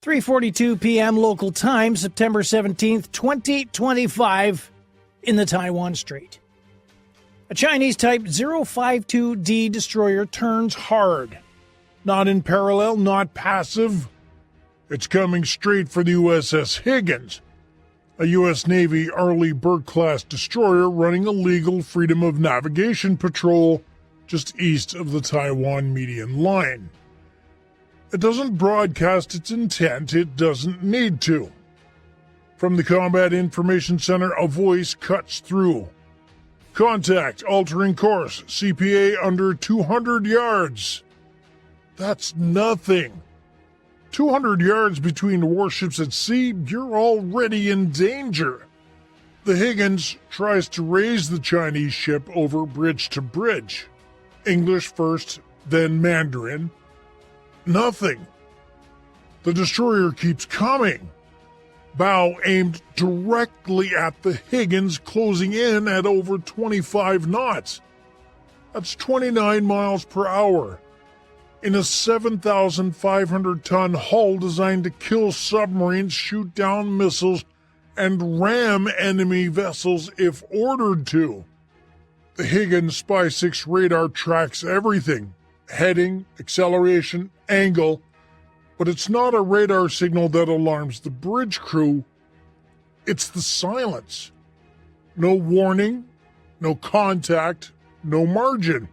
3:42 p.m. local time, September 17th, 2025, in the Taiwan Strait. A Chinese Type 052D destroyer turns hard. Not in parallel, not passive. It's coming straight for the USS Higgins, a U.S. Navy Arleigh Burke-class destroyer running a legal freedom of navigation patrol just east of the Taiwan median line. It doesn't broadcast its intent, it doesn't need to. From the Combat Information Center, a voice cuts through. Contact, altering course, CPA under 200 yards. That's nothing. 200 yards between warships at sea, you're already in danger. The Higgins tries to raise the Chinese ship over bridge to bridge. English first, then Mandarin. Nothing. The destroyer keeps coming. Bow aimed directly at the Higgins, closing in at over 25 knots. That's 29 miles per hour. In a 7,500-ton hull designed to kill submarines, shoot down missiles, and ram enemy vessels if ordered to. The Higgins Spy 6 radar tracks everything. Heading, acceleration, angle, but it's not a radar signal that alarms the bridge crew. It's the silence. No warning, no contact, no margin.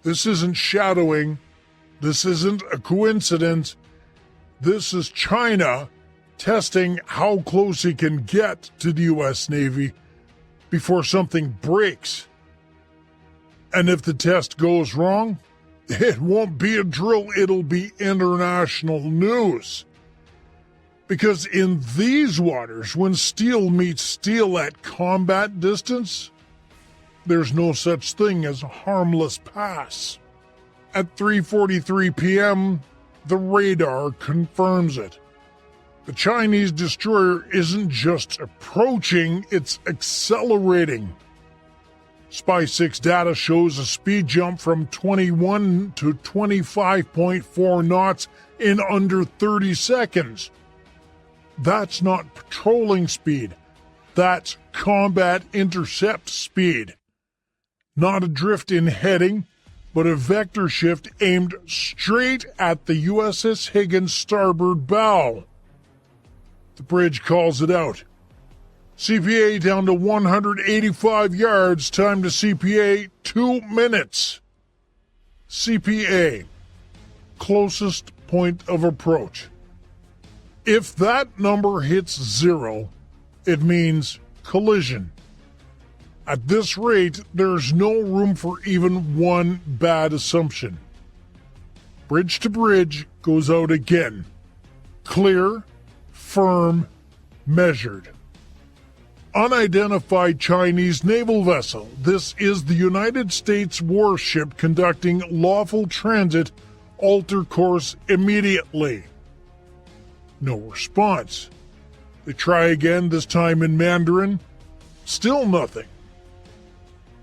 This isn't shadowing. This isn't a coincidence. This is China testing how close it can get to the U.S. Navy before something breaks. And if the test goes wrong, it won't be a drill, it'll be international news. Because in these waters, when steel meets steel at combat distance, there's no such thing as a harmless pass. At 3:43 p.m., the radar confirms it. The Chinese destroyer isn't just approaching, it's accelerating. Spy 6 data shows a speed jump from 21 to 25.4 knots in under 30 seconds. That's not patrolling speed. That's combat intercept speed. Not a drift in heading, but a vector shift aimed straight at the USS Higgins starboard bow. The bridge calls it out. CPA down to 185 yards, time to CPA 2 minutes. CPA, closest point of approach. If that number hits 0, it means collision. At this rate, there's no room for even one bad assumption. Bridge to bridge goes out again. Clear, firm, measured. Unidentified Chinese naval vessel. This is the United States warship conducting lawful transit. Alter course immediately. No response. They try again, this time in Mandarin. Still nothing.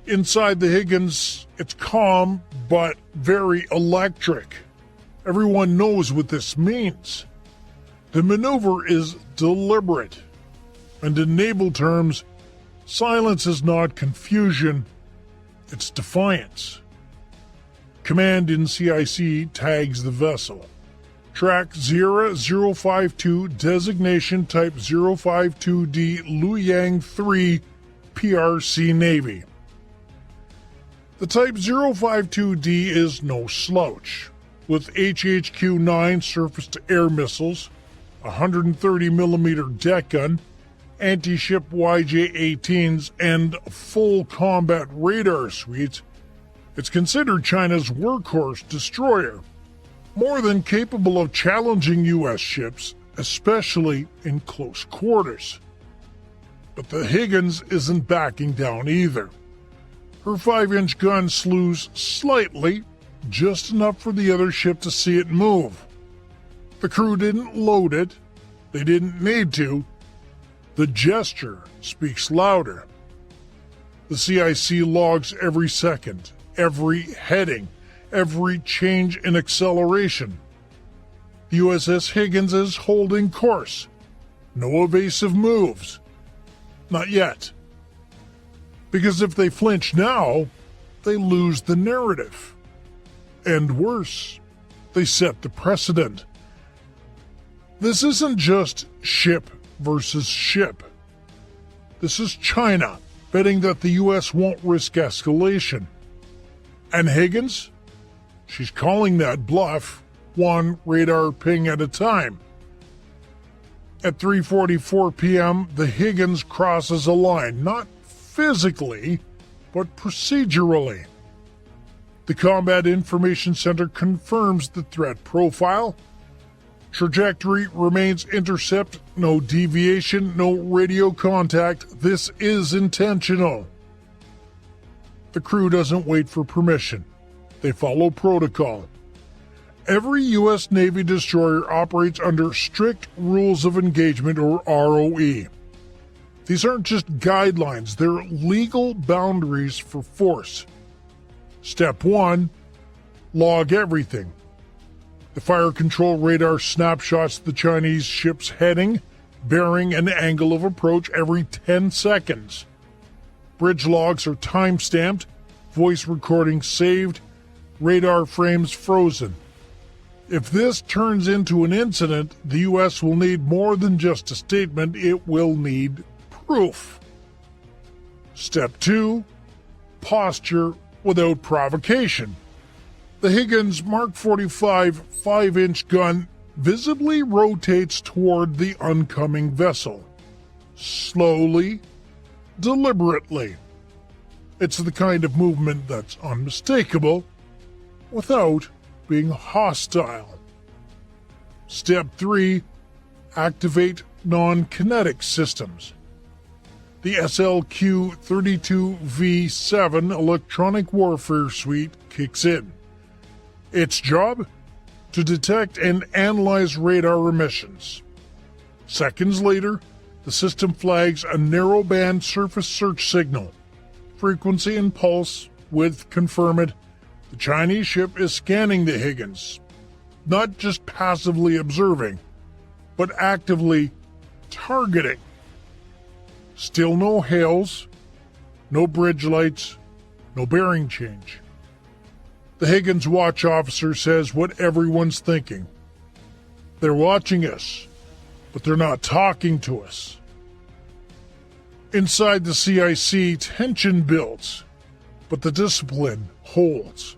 Inside the Higgins, it's calm, but very electric. Everyone knows what this means. The maneuver is deliberate. And in naval terms, silence is not confusion, it's defiance. Command in CIC tags the vessel. Track 0052, designation type 052D, Luoyang 3, PRC Navy. The Type 052D is no slouch. With HHQ-9 surface-to-air missiles, 130mm deck gun, anti-ship YJ-18s, and full combat radar suites, it's considered China's workhorse destroyer, more than capable of challenging U.S. ships, especially in close quarters. But the Higgins isn't backing down either. Her 5-inch gun slews slightly, just enough for the other ship to see it move. The crew didn't load it. They didn't need to. The gesture speaks louder. The CIC logs every second, every heading, every change in acceleration. The USS Higgins is holding course. No evasive moves. Not yet. Because if they flinch now, they lose the narrative. And worse, they set the precedent. This isn't just ship versus ship. This is China betting that the U.S. won't risk escalation. And Higgins? She's calling that bluff, one radar ping at a time. At 3:44 p.m., the Higgins crosses a line, not physically, but procedurally. The Combat Information Center confirms the threat profile. Trajectory remains intercept, no deviation, no radio contact. This is intentional. The crew doesn't wait for permission. They follow protocol. Every U.S. Navy destroyer operates under strict rules of engagement, or ROE. These aren't just guidelines, they're legal boundaries for force. Step 1, log everything. The fire control radar snapshots the Chinese ship's heading, bearing, and angle of approach every 10 seconds. Bridge logs are time-stamped, voice recordings saved, radar frames frozen. If this turns into an incident, the U.S. will need more than just a statement, it will need proof. Step 2, posture without provocation. The Higgins Mark 45 5-inch gun visibly rotates toward the oncoming vessel. Slowly, deliberately. It's the kind of movement that's unmistakable without being hostile. Step 3, activate non-kinetic systems. The SLQ-32V7 electronic warfare suite kicks in. Its job? To detect and analyze radar emissions. Seconds later, the system flags a narrowband surface search signal. Frequency and pulse, width confirmed. The Chinese ship is scanning the Higgins, not just passively observing, but actively targeting. Still no hails, no bridge lights, no bearing change. The Higgins watch officer says what everyone's thinking. They're watching us, but they're not talking to us. Inside the CIC, tension builds, but the discipline holds.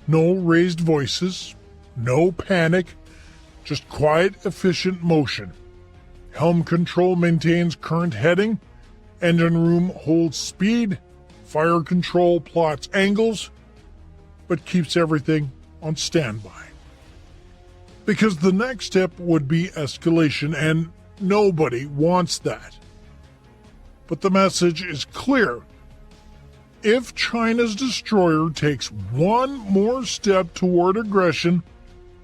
No raised voices, no panic, just quiet, efficient motion. Helm control maintains current heading, engine room holds speed, fire control plots angles, but keeps everything on standby. Because the next step would be escalation, and nobody wants that. But the message is clear. If China's destroyer takes one more step toward aggression,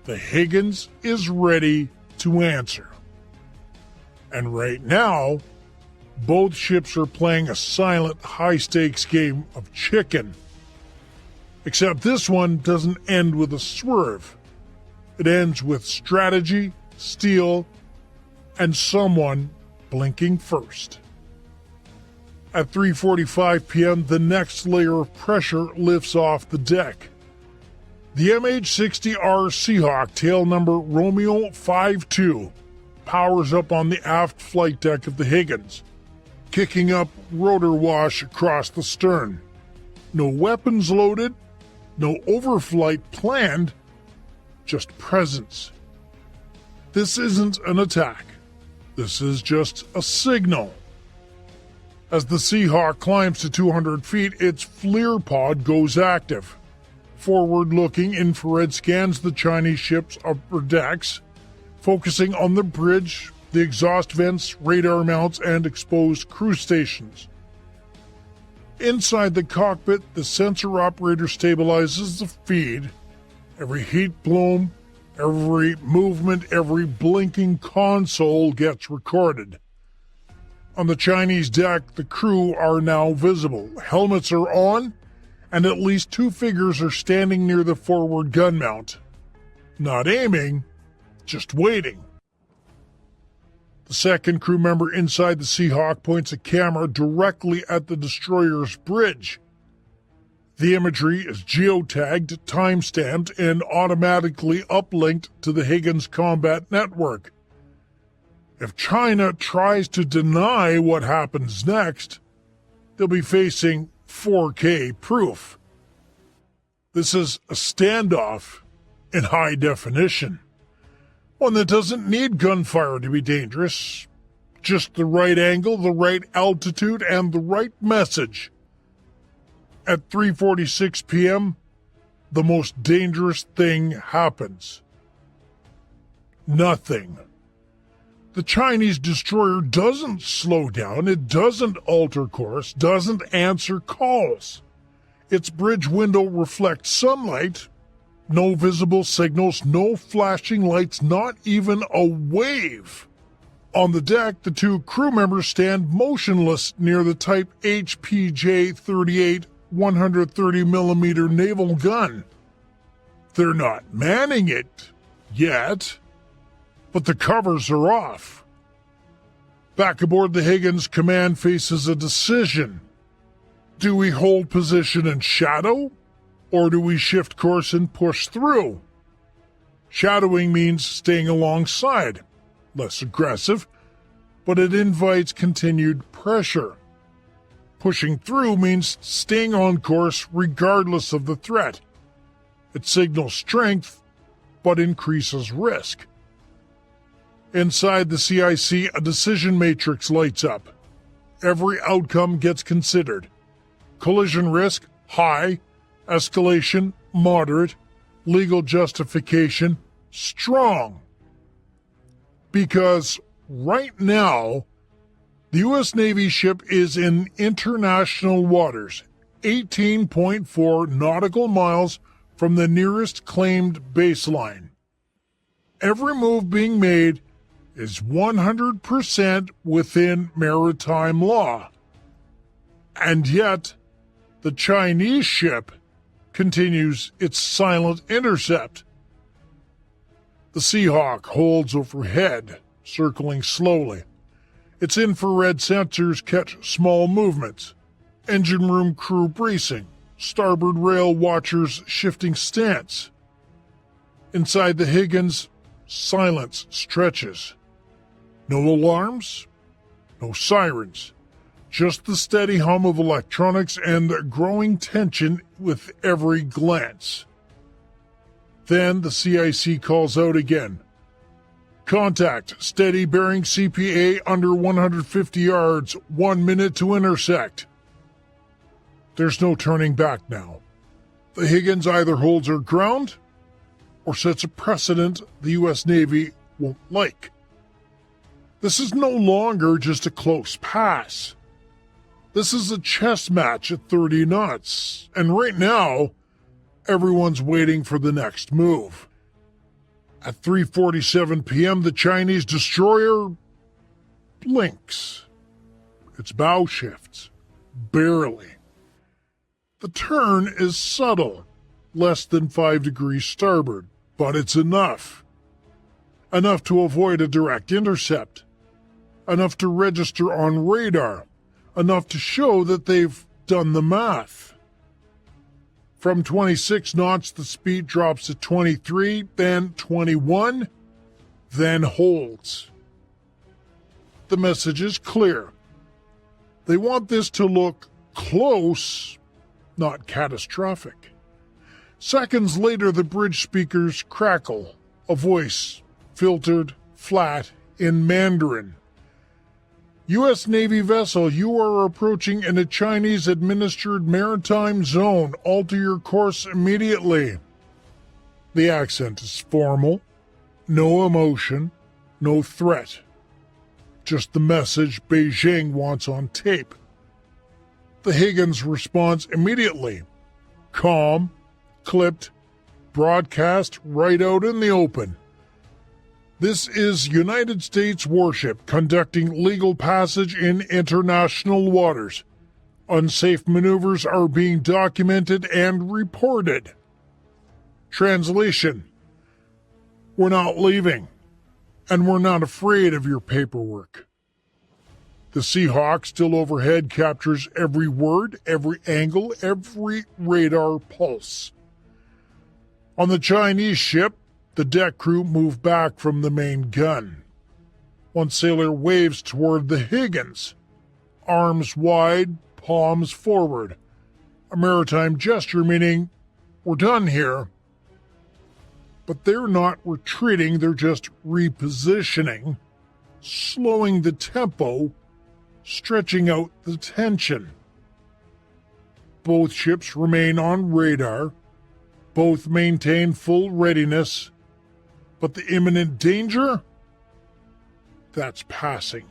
the Higgins is ready to answer. And right now, both ships are playing a silent, high-stakes game of chicken. Except this one doesn't end with a swerve. It ends with strategy, steel, and someone blinking first. At 3:45 p.m., the next layer of pressure lifts off the deck. The MH-60R Seahawk, tail number Romeo 52, powers up on the aft flight deck of the Higgins, kicking up rotor wash across the stern. No weapons loaded, no overflight planned, just presence. This isn't an attack. This is just a signal. As the Seahawk climbs to 200 feet, its FLIR pod goes active. Forward-looking infrared scans the Chinese ship's upper decks, focusing on the bridge, the exhaust vents, radar mounts, and exposed crew stations. Inside the cockpit, the sensor operator stabilizes the feed. Every heat bloom, every movement, every blinking console gets recorded. On the Chinese deck, the crew are now visible. Helmets are on, and at least two figures are standing near the forward gun mount. Not aiming, just waiting. The second crew member inside the Seahawk points a camera directly at the destroyer's bridge. The imagery is geotagged, timestamped, and automatically uplinked to the Higgins combat network. If China tries to deny what happens next, they'll be facing 4K proof. This is a standoff in high definition. One that doesn't need gunfire to be dangerous. Just the right angle, the right altitude, and the right message. At 3:46 p.m., the most dangerous thing happens. Nothing. The Chinese destroyer doesn't slow down, it doesn't alter course, doesn't answer calls. Its bridge window reflects sunlight. No visible signals, no flashing lights, not even a wave. On the deck, the two crew members stand motionless near the Type HPJ-38 130mm naval gun. They're not manning it yet, but the covers are off. Back aboard the Higgins, command faces a decision. Do we hold position and shadow? Or do we shift course and push through? Shadowing means staying alongside. Less aggressive, but it invites continued pressure. Pushing through means staying on course regardless of the threat. It signals strength, but increases risk. Inside the CIC, a decision matrix lights up. Every outcome gets considered. Collision risk, high. Escalation, moderate. Legal justification, strong. Because right now, the U.S. Navy ship is in international waters, 18.4 nautical miles from the nearest claimed baseline. Every move being made is 100% within maritime law. And yet, the Chinese ship continues its silent intercept. The Seahawk holds overhead, circling slowly. Its infrared sensors catch small movements. Engine room crew bracing, starboard rail watchers shifting stance. Inside the Higgins, silence stretches. No alarms, no sirens. Just the steady hum of electronics and growing tension with every glance. Then the CIC calls out again. Contact, steady bearing CPA under 150 yards, 1 minute to intersect. There's no turning back now. The Higgins either holds her ground or sets a precedent the U.S. Navy won't like. This is no longer just a close pass. This is a chess match at 30 knots, and right now, everyone's waiting for the next move. At 3:47 p.m., the Chinese destroyer blinks. Its bow shifts, barely. The turn is subtle, less than 5 degrees starboard, but it's enough. Enough to avoid a direct intercept. Enough to register on radar. Enough to show that they've done the math. From 26 knots, the speed drops to 23, then 21, then holds. The message is clear. They want this to look close, not catastrophic. Seconds later, the bridge speakers crackle, a voice, filtered, flat, in Mandarin. U.S. Navy vessel, you are approaching in a Chinese-administered maritime zone. Alter your course immediately. The accent is formal. No emotion. No threat. Just the message Beijing wants on tape. The Higgins responds immediately. Calm, clipped, broadcast right out in the open. This is United States warship conducting legal passage in international waters. Unsafe maneuvers are being documented and reported. Translation: We're not leaving. and we're not afraid of your paperwork. The Seahawk, still overhead, captures every word, every angle, every radar pulse. On the Chinese ship, the deck crew move back from the main gun. One sailor waves toward the Higgins, arms wide, palms forward, a maritime gesture meaning, we're done here. But they're not retreating, they're just repositioning, slowing the tempo, stretching out the tension. Both ships remain on radar, both maintain full readiness, but the imminent danger? That's passing.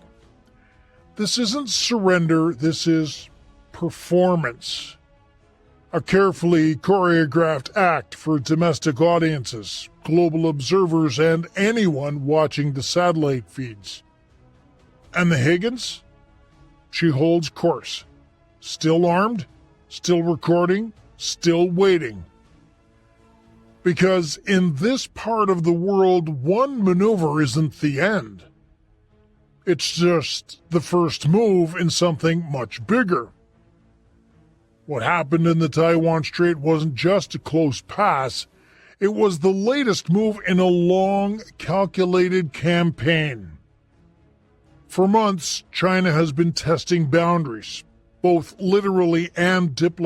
This isn't surrender, this is performance. A carefully choreographed act for domestic audiences, global observers, and anyone watching the satellite feeds. And the Higgins? She holds course. Still armed, still recording, still waiting. Because in this part of the world, one maneuver isn't the end. It's just the first move in something much bigger. What happened in the Taiwan Strait wasn't just a close pass, it was the latest move in a long, calculated campaign. For months, China has been testing boundaries, both literally and diplomatically.